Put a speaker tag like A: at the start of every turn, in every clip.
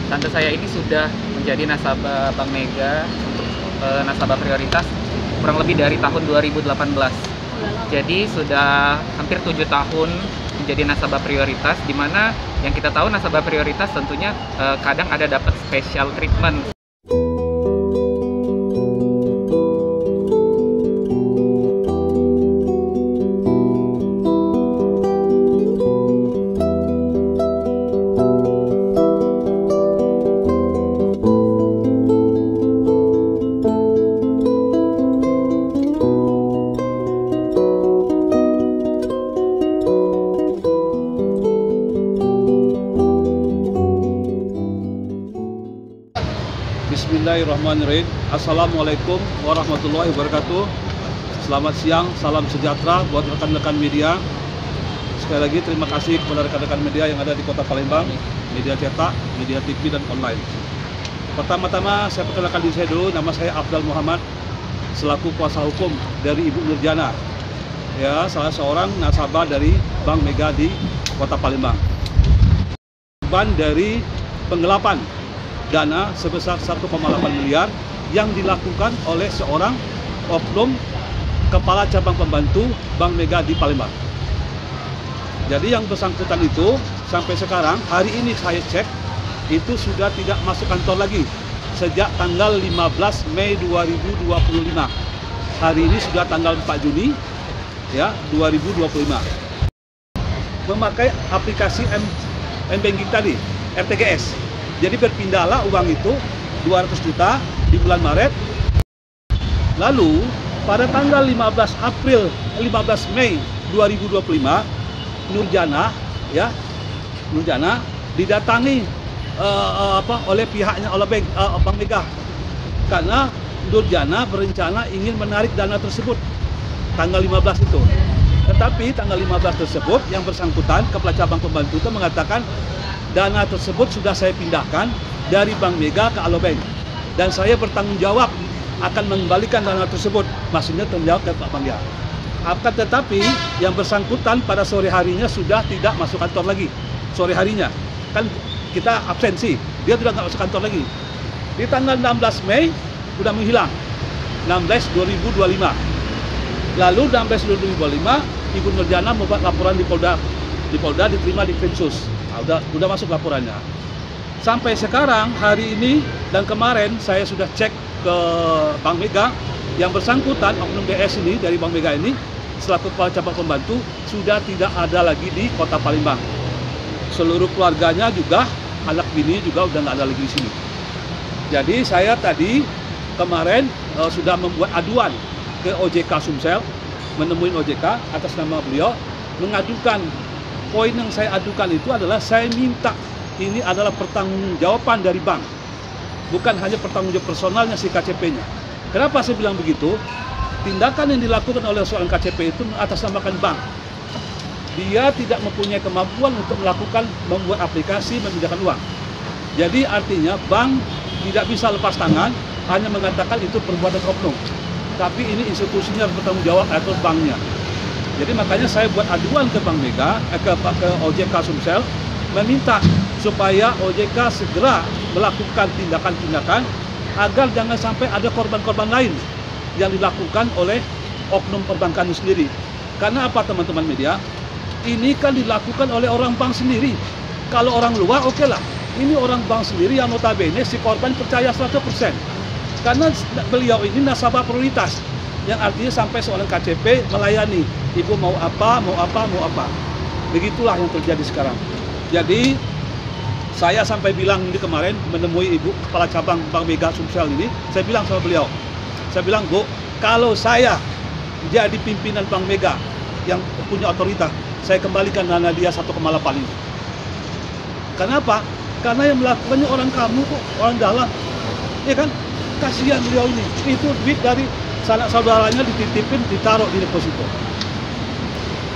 A: tante saya ini sudah menjadi nasabah Bank Mega untuk nasabah prioritas kurang lebih dari tahun 2018. Jadi sudah hampir 7 tahun menjadi nasabah prioritas, di mana yang kita tahu nasabah prioritas tentunya kadang ada dapat special treatment.
B: Bismillahirrahmanirrahim. Assalamualaikum warahmatullahi wabarakatuh. Selamat siang, salam sejahtera buat rekan-rekan media. Sekali lagi terima kasih kepada rekan-rekan media yang ada di Kota Palembang, media cetak, media TV dan online. Pertama-tama saya perkenalkan diri saya dulu. Nama saya Afdal Muhammad, selaku kuasa hukum dari Ibu Nurjana, ya, salah seorang nasabah dari Bank Mega di Kota Palembang. Korban dari penggelapan dana sebesar 1,8 miliar yang dilakukan oleh seorang oknum kepala cabang pembantu Bank Mega di Palembang. Jadi yang bersangkutan itu sampai sekarang, hari ini saya cek, itu sudah tidak masuk kantor lagi sejak tanggal 15 Mei 2025. Hari ini sudah tanggal 4 Juni ya 2025. Memakai aplikasi M-Banking tadi, RTGS. Jadi berpindahlah uang itu 200 juta di bulan Maret. Lalu pada tanggal 15 Mei 2025 Nurjana didatangi oleh pihaknya Bank Mega, karena Nurjana berencana ingin menarik dana tersebut tanggal 15 itu. Tetapi tanggal 15 tersebut yang bersangkutan kepala cabang pembantu itu mengatakan dana tersebut sudah saya pindahkan dari Bank Mega ke Alobank dan saya bertanggung jawab akan mengembalikan dana tersebut, maksudnya tanggung jawab dari Pak Bangga. Akan tetapi yang bersangkutan pada sore harinya sudah tidak masuk kantor lagi. Sore harinya kan kita absensi, dia sudah nggak masuk kantor lagi. Di tanggal 16 Mei sudah menghilang, 16/2025. Lalu 16/2025 Ibu Nurjana membuat laporan di Polda diterima di Krimsus. Udah masuk laporannya. Sampai sekarang hari ini dan kemarin saya sudah cek ke Bank Mega, yang bersangkutan oknum DS ini dari Bank Mega ini selaku kepala cabang pembantu sudah tidak ada lagi di Kota Palembang. Seluruh keluarganya juga, anak bini juga udah nggak ada lagi di sini. Jadi saya tadi kemarin sudah membuat aduan ke OJK Sumsel, menemui OJK atas nama beliau, mengadukan. Poin yang saya adukan itu adalah saya minta ini adalah pertanggungjawaban dari bank, bukan hanya pertanggungjawab personalnya si KCP-nya. Kenapa saya bilang begitu? Tindakan yang dilakukan oleh seorang KCP itu mengatasnamakan bank. Dia tidak mempunyai kemampuan untuk membuat aplikasi memindahkan uang. Jadi artinya bank tidak bisa lepas tangan hanya mengatakan itu perbuatan oknum. Tapi ini institusinya harus bertanggung jawab atau banknya. Jadi makanya saya buat aduan ke Bank Mega, ke OJK Sumsel, meminta supaya OJK segera melakukan tindakan-tindakan agar jangan sampai ada korban-korban lain yang dilakukan oleh oknum perbankan itu sendiri. Karena apa teman-teman media? Ini kan dilakukan oleh orang bank sendiri. Kalau orang luar oke lah. Ini orang bank sendiri yang notabene si korban percaya 100%. Karena beliau ini nasabah prioritas, yang artinya sampai seorang KCP melayani, ibu mau apa. Begitulah yang terjadi sekarang. Jadi saya sampai bilang ini kemarin menemui ibu kepala cabang Bank Mega Sumsel ini, saya bilang sama beliau, saya bilang, Bu, kalau saya jadi pimpinan Bank Mega yang punya otoritas, saya kembalikan dana dia 1,8 ini. Kenapa? Karena yang melakukannya orang kamu kok, orang dalam, ya kan? Kasihan beliau ini. Itu duit dari sanak saudaranya dititipin, ditaruh di deposito.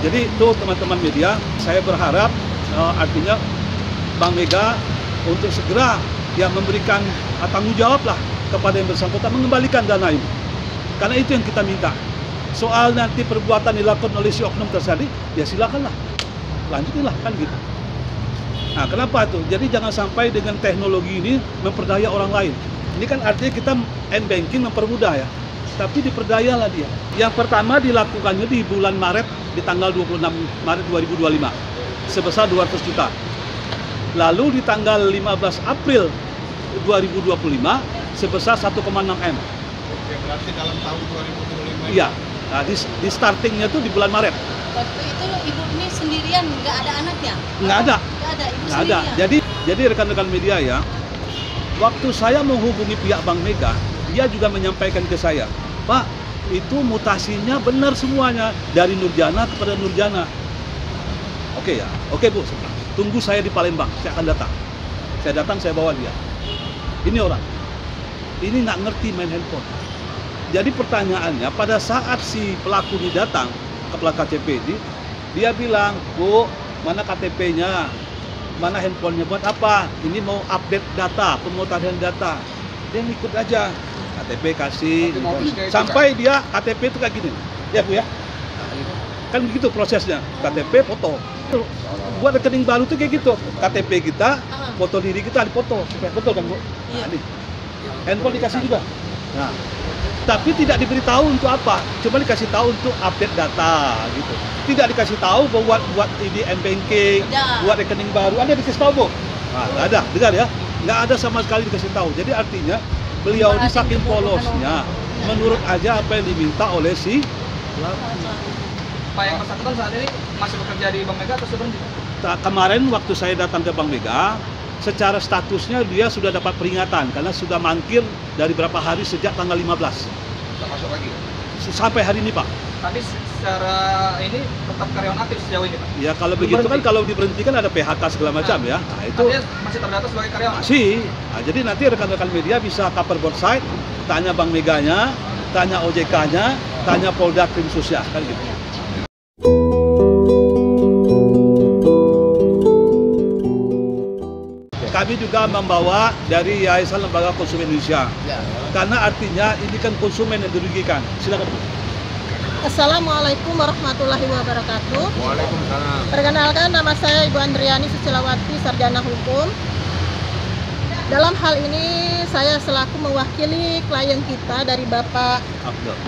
B: Jadi itu teman-teman media, saya berharap artinya Bank Mega untuk segera memberikan tanggung jawab lah kepada yang bersangkutan mengembalikan dana ini. Karena itu yang kita minta. Soal nanti perbuatan dilakukan oleh si oknum tersebut, ya silakanlah, lanjutinlah kan gitu. Nah, kenapa tuh? Jadi jangan sampai dengan teknologi ini memperdaya orang lain. Ini kan artinya kita m-banking mempermudah ya. Tapi diperdayalah dia. Yang pertama dilakukannya di bulan Maret, di tanggal 26 Maret 2025, sebesar 200 juta. Lalu di tanggal 15 April 2025, sebesar 1,6 M.
C: Oke, berarti dalam tahun 2025.
B: Iya. Nah, di startingnya tuh di bulan Maret.
D: Waktu itu ibu ini sendirian, nggak ada anaknya?
B: Nggak ada.
D: Nggak ada, ibu
B: Nggak ada.
D: sendirian.
B: Jadi rekan-rekan media ya, waktu saya menghubungi pihak Bank Mega, dia juga menyampaikan ke saya, Pak, itu mutasinya benar semuanya dari Nurjana kepada Nurjana. Oke ya, oke Bu, tunggu saya di Palembang, saya akan datang. Saya datang, saya bawa dia. Ini orang, ini nggak ngerti main handphone. Jadi pertanyaannya, pada saat si pelaku ini datang ke KTP ini, dia bilang, Bu, mana KTP-nya? Mana handphonenya? Buat apa? Ini mau update data, pemutahiran data. Dia ngikut aja. KTP kasih. Sampai dia KTP itu kayak gini. Ya Bu ya? Kan begitu prosesnya. KTP, foto. Buat rekening baru tuh kayak gitu. KTP kita, foto diri kita dipoto. Betul kan Bu? Nah, ini. Handphone dikasih juga. Nah, tapi tidak diberitahu untuk apa, cuma dikasih tahu untuk update data gitu. Tidak dikasih tahu bahwa buat ini m-banking, buat rekening baru. Ada dikasih tahu Bu? Nah, nggak ada, dengar ya, nggak ada sama sekali dikasih tahu. Jadi artinya beliau ini saking polosnya, menurut aja apa yang diminta oleh si
A: Pak, yang bersangkutan saat ini masih bekerja di Bank Mega atau sudah berhenti?
B: Kemarin waktu saya datang ke Bank Mega, secara statusnya dia sudah dapat peringatan karena sudah mangkir dari berapa hari sejak tanggal 15.
C: Nggak masuk lagi.
B: Sampai hari ini Pak.
A: Tapi secara ini tetap karyawan aktif sejauh ini Pak?
B: Ya kalau begitu kan kalau diberhentikan ada PHK segala macam ya. Nah, itu
A: artinya masih terdata sebagai karyawan?
B: masih. Nah, jadi nanti rekan-rekan media bisa cover both side, tanya Bank Meganya, tanya OJK-nya, tanya Polda Krimsus ya, kan gitu. Kami juga membawa dari Yayasan Lembaga Konsumen Indonesia. Karena artinya ini kan konsumen yang dirugikan. Silakan Bu.
D: Assalamualaikum warahmatullahi wabarakatuh.
C: Waalaikumsalam.
D: Perkenalkan, nama saya Ibu Andriani Susilawati, Sarjana Hukum. Dalam hal ini saya selaku mewakili klien kita dari Bapak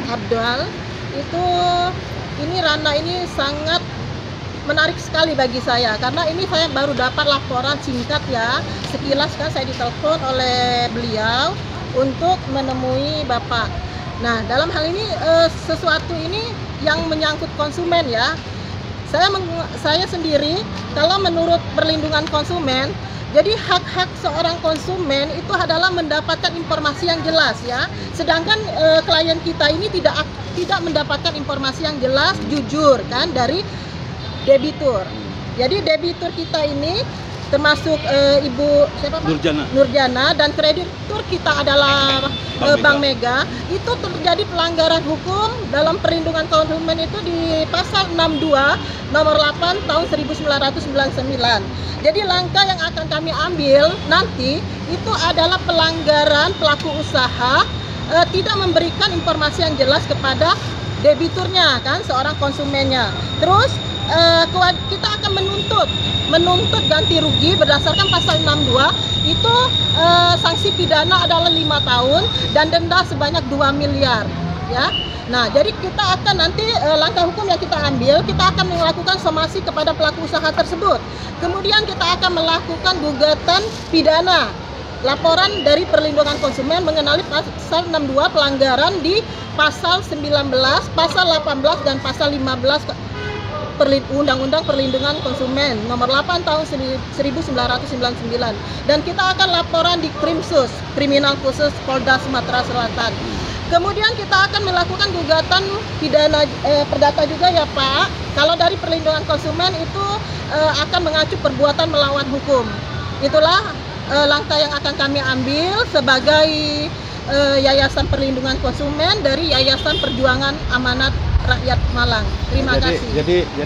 D: Abdul. Ini ranah ini sangat menarik sekali bagi saya karena ini saya baru dapat laporan singkat ya, sekilas kan saya ditelepon oleh beliau untuk menemui Bapak. Nah, dalam hal ini sesuatu ini yang menyangkut konsumen ya. Saya sendiri kalau menurut perlindungan konsumen, jadi hak-hak seorang konsumen itu adalah mendapatkan informasi yang jelas ya. Sedangkan klien kita ini tidak mendapatkan informasi yang jelas, jujur kan dari debitur. Jadi debitur kita ini termasuk Ibu siapa Pak? Nurjana dan kreditur kita adalah Bank Mega. Itu terjadi pelanggaran hukum dalam perlindungan konsumen itu di pasal 62 nomor 8 tahun 1999. Jadi langkah yang akan kami ambil nanti itu adalah pelanggaran pelaku usaha tidak memberikan informasi yang jelas kepada debiturnya kan, seorang konsumennya. Terus kita akan menuntut ganti rugi berdasarkan pasal 62 itu sanksi pidana adalah 5 tahun dan denda sebanyak 2 miliar ya. Nah, jadi kita akan nanti langkah hukum yang kita ambil, kita akan melakukan somasi kepada pelaku usaha tersebut. Kemudian kita akan melakukan gugatan pidana, laporan dari perlindungan konsumen mengenai pasal 62 pelanggaran di pasal 19, pasal 18 dan pasal 15 Undang-Undang Perlindungan Konsumen nomor 8 tahun 1999 dan kita akan laporan di Krimsus, Kriminal Khusus Polda Sumatera Selatan. Kemudian kita akan melakukan gugatan pidana perdata juga ya Pak. Kalau dari perlindungan konsumen itu akan mengacu perbuatan melawan hukum. Itulah langkah yang akan kami ambil sebagai Yayasan Perlindungan Konsumen dari Yayasan Perjuangan Amanat Rakyat Malang. Terima kasih.